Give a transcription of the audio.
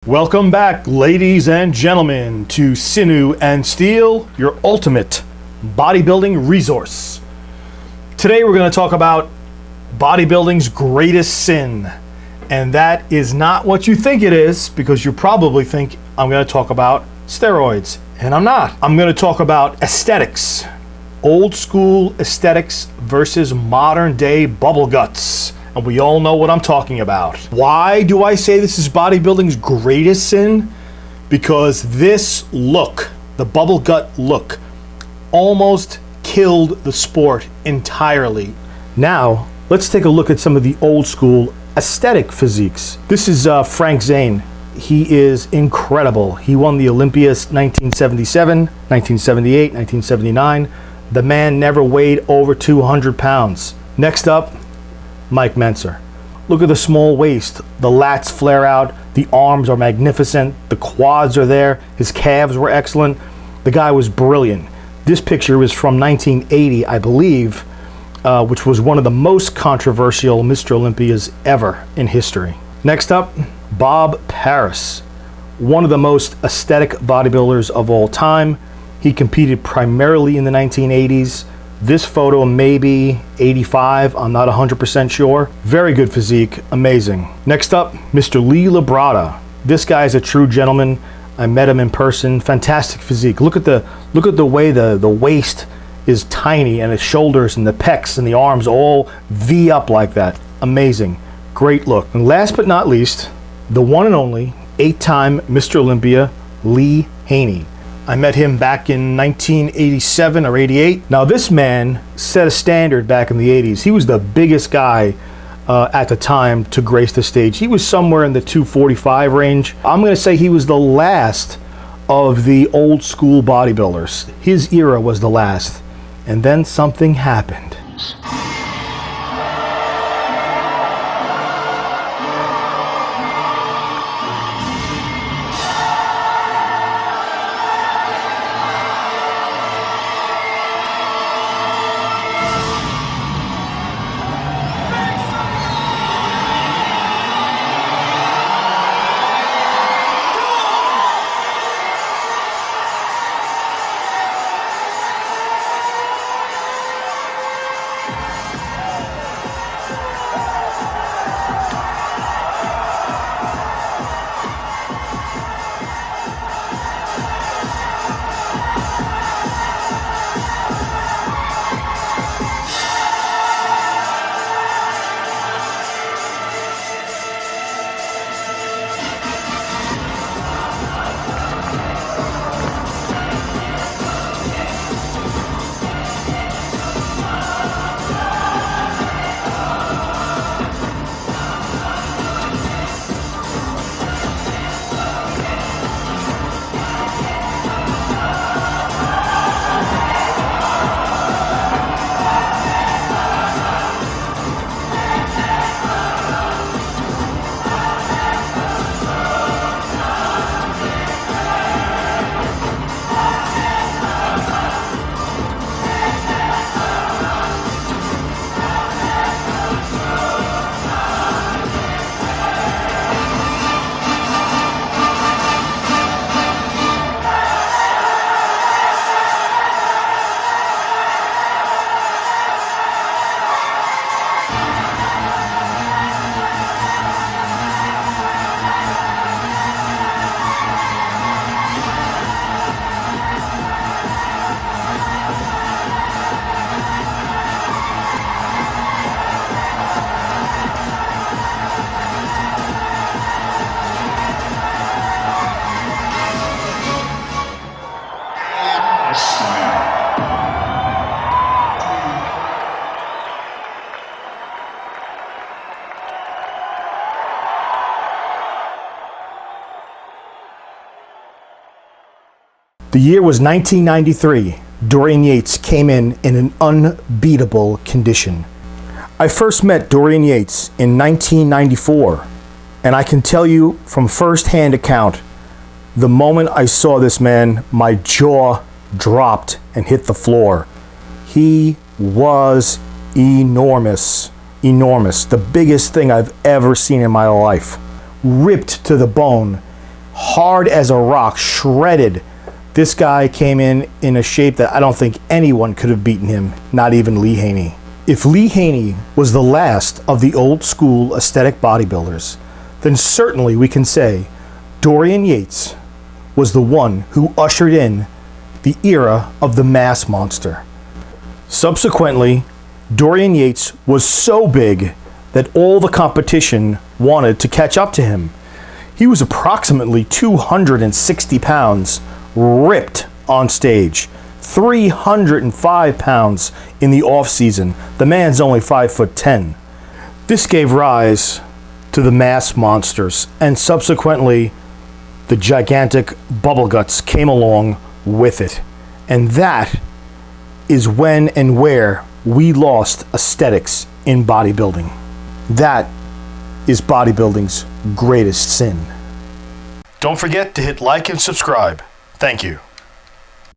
Welcome back, ladies and gentlemen, to Sinew and Steel, your ultimate bodybuilding resource. Today we're going to talk about bodybuilding's greatest sin. And that is not what you think it is, because you probably think I'm going to talk about steroids. And I'm not. I'm going to talk about aesthetics. Old school aesthetics versus modern day bubble guts. And we all know what I'm talking about. Why do I say this is bodybuilding's greatest sin? Because this look, the bubble gut look, almost killed the sport entirely. Now, let's take a look at some of the old school aesthetic physiques. This is Frank Zane. He is incredible. He won the Olympias 1977, 1978, 1979. The man never weighed over 200 pounds. Next up, Mike Mentzer. Look at the small waist. The lats flare out. The arms are magnificent. The quads are there. His calves were excellent. The guy was brilliant. This picture was from 1980, I believe, which was one of the most controversial Mr. Olympias ever in history. Next up, Bob Paris. One of the most aesthetic bodybuilders of all time. He competed primarily in the 1980s. This photo may be 85, I'm not 100% sure. Very good physique, amazing. Next up, Mr. Lee Labrada. This guy is a true gentleman. I met him in person, fantastic physique. Look at the way the waist is tiny, and the shoulders and the pecs and the arms all V up like that. Amazing, great look. And last but not least, the one and only 8-time Mr. Olympia, Lee Haney. I met him back in 1987 or 88. Now this man set a standard back in the 80s. He was the biggest guy at the time to grace the stage. He was somewhere in the 245 range. I'm going to say he was the last of the old school bodybuilders. His era was the last. And then something happened. The year was 1993. Dorian Yates came in an unbeatable condition. I first met Dorian Yates in 1994, and I can tell you from first-hand account, the moment I saw this man, my jaw dropped and hit the floor. He was enormous, enormous. The biggest thing I've ever seen in my life. Ripped to the bone. hard as a rock, shredded. This guy came in a shape that I don't think anyone could have beaten him, not even Lee Haney. If Lee Haney was the last of the old school aesthetic bodybuilders, then certainly we can say Dorian Yates was the one who ushered in the era of the mass monster. Subsequently, Dorian Yates was so big that all the competition wanted to catch up to him. He was approximately 260 pounds, ripped on stage, 305 pounds in the off season. The man's only 5'10". This gave rise to the mass monsters, and subsequently the gigantic bubble guts came along with it. And that is when and where we lost aesthetics in bodybuilding. That is bodybuilding's greatest sin. Don't forget to hit like and subscribe. Thank you.